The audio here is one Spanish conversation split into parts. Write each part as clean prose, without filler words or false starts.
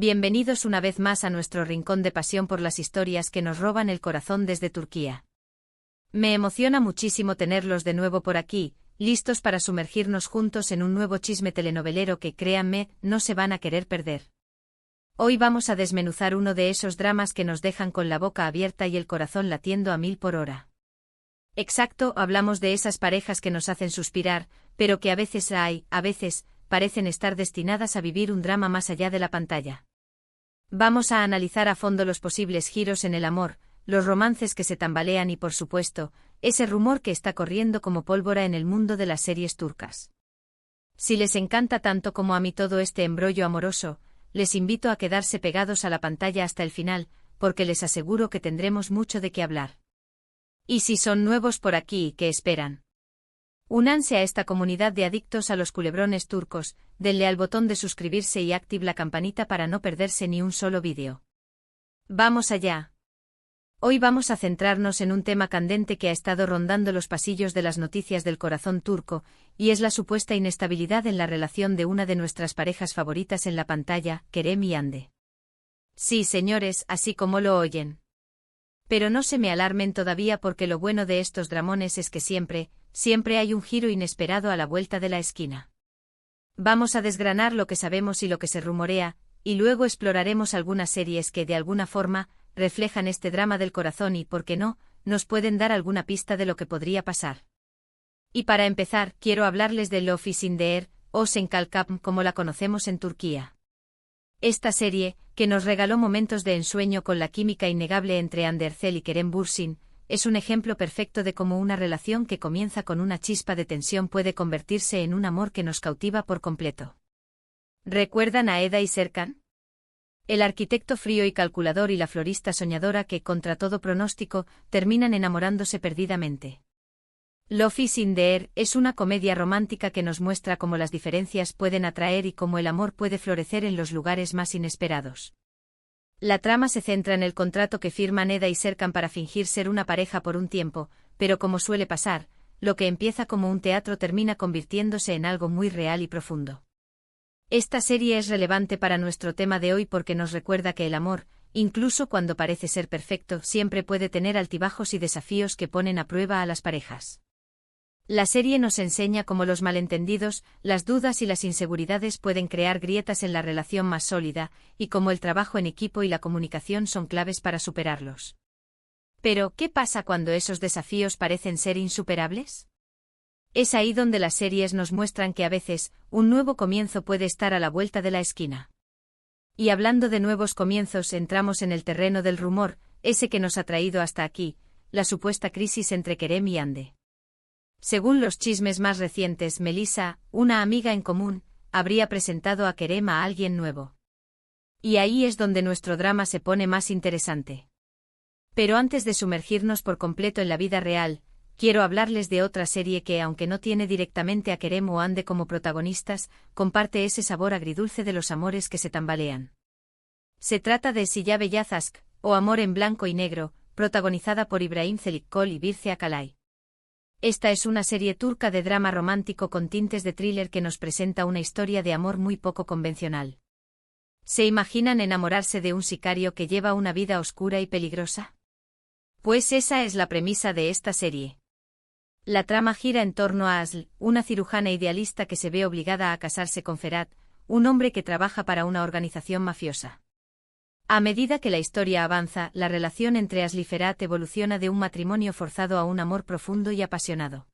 Bienvenidos una vez más a nuestro rincón de pasión por las historias que nos roban el corazón desde Turquía. Me emociona muchísimo tenerlos de nuevo por aquí, listos para sumergirnos juntos en un nuevo chisme telenovelero que, créanme, no se van a querer perder. Hoy vamos a desmenuzar uno de esos dramas que nos dejan con la boca abierta y el corazón latiendo a 1000 por hora. Exacto, hablamos de esas parejas que nos hacen suspirar, pero que a veces parecen estar destinadas a vivir un drama más allá de la pantalla. Vamos a analizar a fondo los posibles giros en el amor, los romances que se tambalean y, por supuesto, ese rumor que está corriendo como pólvora en el mundo de las series turcas. Si les encanta tanto como a mí todo este embrollo amoroso, les invito a quedarse pegados a la pantalla hasta el final, porque les aseguro que tendremos mucho de qué hablar. Y si son nuevos por aquí, ¿qué esperan? Únanse a esta comunidad de adictos a los culebrones turcos, denle al botón de suscribirse y active la campanita para no perderse ni un solo vídeo. ¡Vamos allá! Hoy vamos a centrarnos en un tema candente que ha estado rondando los pasillos de las noticias del corazón turco, y es la supuesta inestabilidad en la relación de una de nuestras parejas favoritas en la pantalla, Kerem y Hande. Sí, señores, así como lo oyen. Pero no se me alarmen todavía porque lo bueno de estos dramones es que siempre hay un giro inesperado a la vuelta de la esquina. Vamos a desgranar lo que sabemos y lo que se rumorea, y luego exploraremos algunas series que de alguna forma reflejan este drama del corazón y, ¿por qué no?, nos pueden dar alguna pista de lo que podría pasar. Y para empezar, quiero hablarles de Love is in the Air, o Senkalkam como la conocemos en Turquía. Esta serie, que nos regaló momentos de ensueño con la química innegable entre Hande Erçel y Kerem Bürsin, es un ejemplo perfecto de cómo una relación que comienza con una chispa de tensión puede convertirse en un amor que nos cautiva por completo. ¿Recuerdan a Eda y Serkan? El arquitecto frío y calculador y la florista soñadora que, contra todo pronóstico, terminan enamorándose perdidamente. Love is in the Air es una comedia romántica que nos muestra cómo las diferencias pueden atraer y cómo el amor puede florecer en los lugares más inesperados. La trama se centra en el contrato que firman Eda y Serkan para fingir ser una pareja por un tiempo, pero como suele pasar, lo que empieza como un teatro termina convirtiéndose en algo muy real y profundo. Esta serie es relevante para nuestro tema de hoy porque nos recuerda que el amor, incluso cuando parece ser perfecto, siempre puede tener altibajos y desafíos que ponen a prueba a las parejas. La serie nos enseña cómo los malentendidos, las dudas y las inseguridades pueden crear grietas en la relación más sólida, y cómo el trabajo en equipo y la comunicación son claves para superarlos. Pero, ¿qué pasa cuando esos desafíos parecen ser insuperables? Es ahí donde las series nos muestran que a veces, un nuevo comienzo puede estar a la vuelta de la esquina. Y hablando de nuevos comienzos, entramos en el terreno del rumor, ese que nos ha traído hasta aquí, la supuesta crisis entre Kerem y Hande. Según los chismes más recientes, Melissa, una amiga en común, habría presentado a Kerem a alguien nuevo. Y ahí es donde nuestro drama se pone más interesante. Pero antes de sumergirnos por completo en la vida real, quiero hablarles de otra serie que, aunque no tiene directamente a Kerem o Hande como protagonistas, comparte ese sabor agridulce de los amores que se tambalean. Se trata de Silla Beyaz Aşk, o Amor en blanco y negro, protagonizada por İbrahim Çelikkol y Birce Akalay. Esta es una serie turca de drama romántico con tintes de thriller que nos presenta una historia de amor muy poco convencional. ¿Se imaginan enamorarse de un sicario que lleva una vida oscura y peligrosa? Pues esa es la premisa de esta serie. La trama gira en torno a Aslı, una cirujana idealista que se ve obligada a casarse con Ferhat, un hombre que trabaja para una organización mafiosa. A medida que la historia avanza, la relación entre Aslı y Ferhat evoluciona de un matrimonio forzado a un amor profundo y apasionado.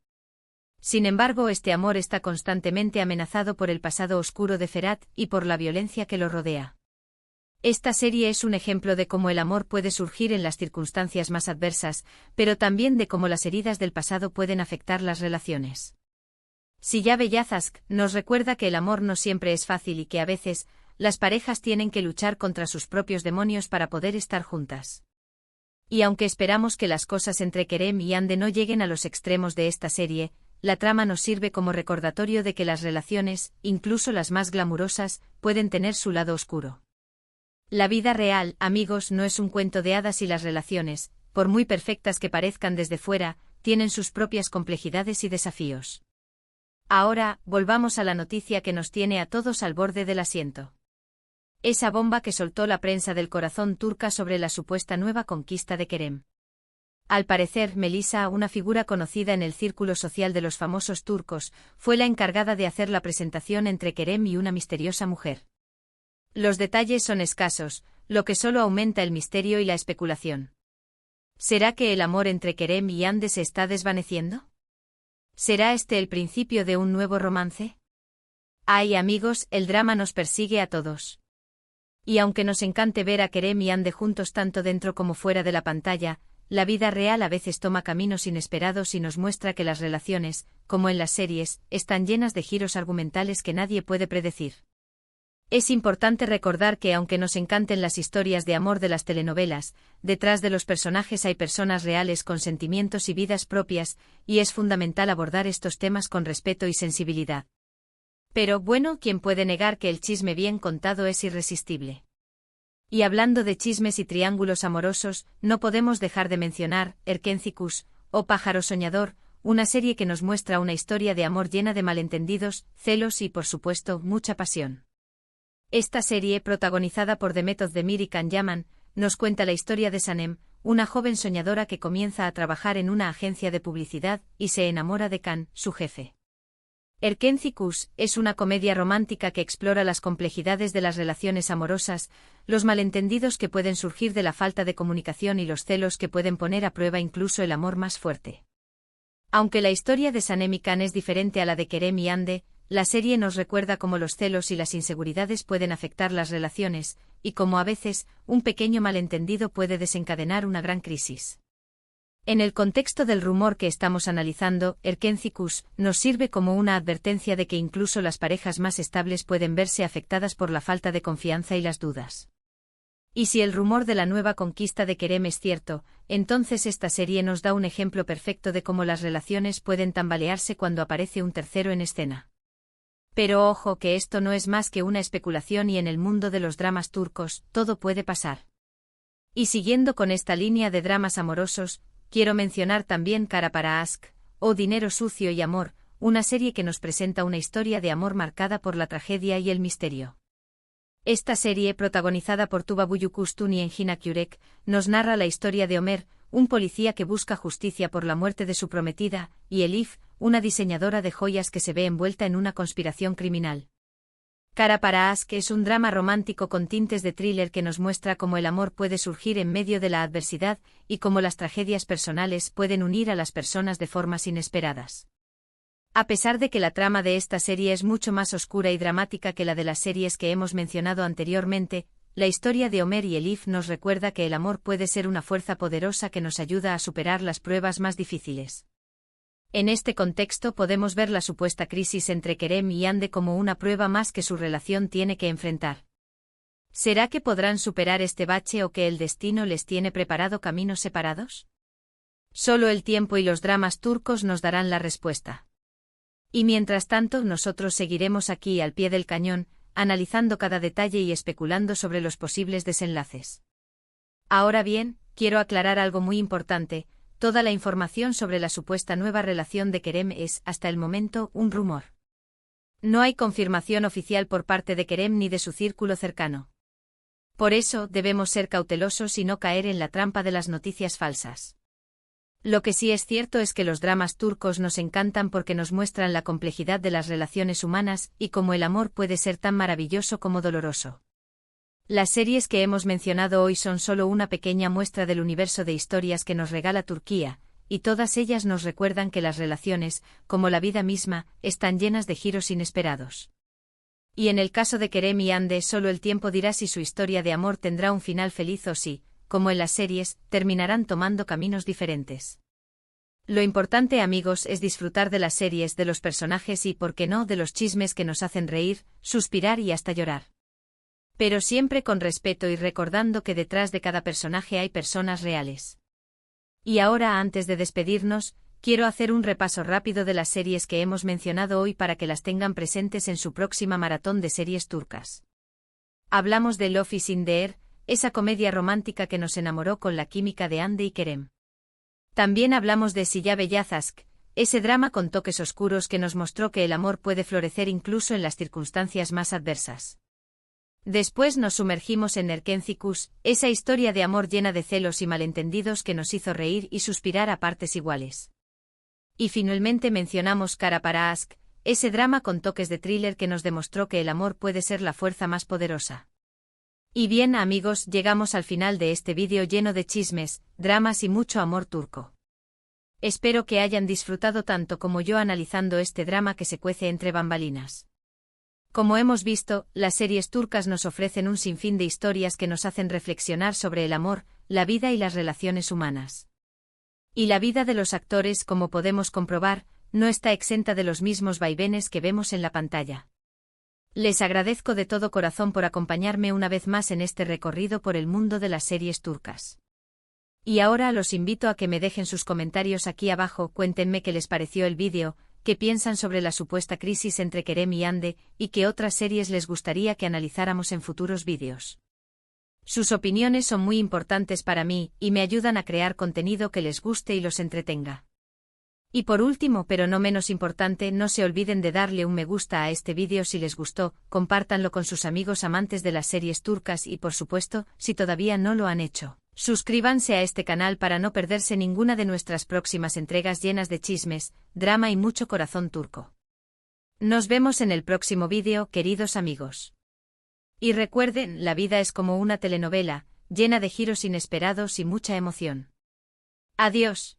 Sin embargo, este amor está constantemente amenazado por el pasado oscuro de Ferhat y por la violencia que lo rodea. Esta serie es un ejemplo de cómo el amor puede surgir en las circunstancias más adversas, pero también de cómo las heridas del pasado pueden afectar las relaciones. Silla Beyaz Aşk nos recuerda que el amor no siempre es fácil y que a veces, las parejas tienen que luchar contra sus propios demonios para poder estar juntas. Y aunque esperamos que las cosas entre Kerem y Hande no lleguen a los extremos de esta serie, la trama nos sirve como recordatorio de que las relaciones, incluso las más glamurosas, pueden tener su lado oscuro. La vida real, amigos, no es un cuento de hadas y las relaciones, por muy perfectas que parezcan desde fuera, tienen sus propias complejidades y desafíos. Ahora, volvamos a la noticia que nos tiene a todos al borde del asiento. Esa bomba que soltó la prensa del corazón turca sobre la supuesta nueva conquista de Kerem. Al parecer, Melisa, una figura conocida en el círculo social de los famosos turcos, fue la encargada de hacer la presentación entre Kerem y una misteriosa mujer. Los detalles son escasos, lo que solo aumenta el misterio y la especulación. ¿Será que el amor entre Kerem y Hande se está desvaneciendo? ¿Será este el principio de un nuevo romance? Ay, amigos, el drama nos persigue a todos. Y aunque nos encante ver a Kerem y Hande juntos tanto dentro como fuera de la pantalla, la vida real a veces toma caminos inesperados y nos muestra que las relaciones, como en las series, están llenas de giros argumentales que nadie puede predecir. Es importante recordar que aunque nos encanten las historias de amor de las telenovelas, detrás de los personajes hay personas reales con sentimientos y vidas propias, y es fundamental abordar estos temas con respeto y sensibilidad. Pero bueno, ¿quién puede negar que el chisme bien contado es irresistible? Y hablando de chismes y triángulos amorosos, no podemos dejar de mencionar Erkencikus, o Pájaro Soñador, una serie que nos muestra una historia de amor llena de malentendidos, celos y, por supuesto, mucha pasión. Esta serie, protagonizada por Demet Özdemir y Can Yaman, nos cuenta la historia de Sanem, una joven soñadora que comienza a trabajar en una agencia de publicidad y se enamora de Can, su jefe. Erkencikus es una comedia romántica que explora las complejidades de las relaciones amorosas, los malentendidos que pueden surgir de la falta de comunicación y los celos que pueden poner a prueba incluso el amor más fuerte. Aunque la historia de Sanem y Can es diferente a la de Kerem y Hande, la serie nos recuerda cómo los celos y las inseguridades pueden afectar las relaciones, y cómo a veces, un pequeño malentendido puede desencadenar una gran crisis. En el contexto del rumor que estamos analizando, Erkencikus nos sirve como una advertencia de que incluso las parejas más estables pueden verse afectadas por la falta de confianza y las dudas. Y si el rumor de la nueva conquista de Kerem es cierto, entonces esta serie nos da un ejemplo perfecto de cómo las relaciones pueden tambalearse cuando aparece un tercero en escena. Pero ojo que esto no es más que una especulación y en el mundo de los dramas turcos, todo puede pasar. Y siguiendo con esta línea de dramas amorosos, quiero mencionar también Kara para Aşk, o Dinero Sucio y Amor, una serie que nos presenta una historia de amor marcada por la tragedia y el misterio. Esta serie, protagonizada por Tuba Büyüküstün y Engin Akyürek, nos narra la historia de Ömer, un policía que busca justicia por la muerte de su prometida, y Elif, una diseñadora de joyas que se ve envuelta en una conspiración criminal. Kara para Aşk es un drama romántico con tintes de thriller que nos muestra cómo el amor puede surgir en medio de la adversidad y cómo las tragedias personales pueden unir a las personas de formas inesperadas. A pesar de que la trama de esta serie es mucho más oscura y dramática que la de las series que hemos mencionado anteriormente, la historia de Ömer y Elif nos recuerda que el amor puede ser una fuerza poderosa que nos ayuda a superar las pruebas más difíciles. En este contexto podemos ver la supuesta crisis entre Kerem y Hande como una prueba más que su relación tiene que enfrentar. ¿Será que podrán superar este bache o que el destino les tiene preparado caminos separados? Solo el tiempo y los dramas turcos nos darán la respuesta. Y mientras tanto nosotros seguiremos aquí al pie del cañón, analizando cada detalle y especulando sobre los posibles desenlaces. Ahora bien, quiero aclarar algo muy importante. Toda la información sobre la supuesta nueva relación de Kerem es, hasta el momento, un rumor. No hay confirmación oficial por parte de Kerem ni de su círculo cercano. Por eso, debemos ser cautelosos y no caer en la trampa de las noticias falsas. Lo que sí es cierto es que los dramas turcos nos encantan porque nos muestran la complejidad de las relaciones humanas y cómo el amor puede ser tan maravilloso como doloroso. Las series que hemos mencionado hoy son solo una pequeña muestra del universo de historias que nos regala Turquía, y todas ellas nos recuerdan que las relaciones, como la vida misma, están llenas de giros inesperados. Y en el caso de Kerem y Hande, solo el tiempo dirá si su historia de amor tendrá un final feliz o si, como en las series, terminarán tomando caminos diferentes. Lo importante, amigos, es disfrutar de las series, de los personajes y, por qué no, de los chismes que nos hacen reír, suspirar y hasta llorar. Pero siempre con respeto y recordando que detrás de cada personaje hay personas reales. Y ahora, antes de despedirnos, quiero hacer un repaso rápido de las series que hemos mencionado hoy para que las tengan presentes en su próxima maratón de series turcas. Hablamos de Love is in the Air, esa comedia romántica que nos enamoró con la química de Hande y Kerem. También hablamos de Silla Beyaz Aşk, ese drama con toques oscuros que nos mostró que el amor puede florecer incluso en las circunstancias más adversas. Después nos sumergimos en Erkencikus, esa historia de amor llena de celos y malentendidos que nos hizo reír y suspirar a partes iguales. Y finalmente mencionamos Kara para Ask, ese drama con toques de thriller que nos demostró que el amor puede ser la fuerza más poderosa. Y bien amigos, llegamos al final de este vídeo lleno de chismes, dramas y mucho amor turco. Espero que hayan disfrutado tanto como yo analizando este drama que se cuece entre bambalinas. Como hemos visto, las series turcas nos ofrecen un sinfín de historias que nos hacen reflexionar sobre el amor, la vida y las relaciones humanas. Y la vida de los actores, como podemos comprobar, no está exenta de los mismos vaivenes que vemos en la pantalla. Les agradezco de todo corazón por acompañarme una vez más en este recorrido por el mundo de las series turcas. Y ahora los invito a que me dejen sus comentarios aquí abajo, cuéntenme qué les pareció el vídeo, qué piensan sobre la supuesta crisis entre Kerem y Hande, y qué otras series les gustaría que analizáramos en futuros vídeos. Sus opiniones son muy importantes para mí, y me ayudan a crear contenido que les guste y los entretenga. Y por último, pero no menos importante, no se olviden de darle un me gusta a este vídeo si les gustó, compártanlo con sus amigos amantes de las series turcas y por supuesto, si todavía no lo han hecho, suscríbanse a este canal para no perderse ninguna de nuestras próximas entregas llenas de chismes, drama y mucho corazón turco. Nos vemos en el próximo vídeo, queridos amigos. Y recuerden, la vida es como una telenovela, llena de giros inesperados y mucha emoción. Adiós.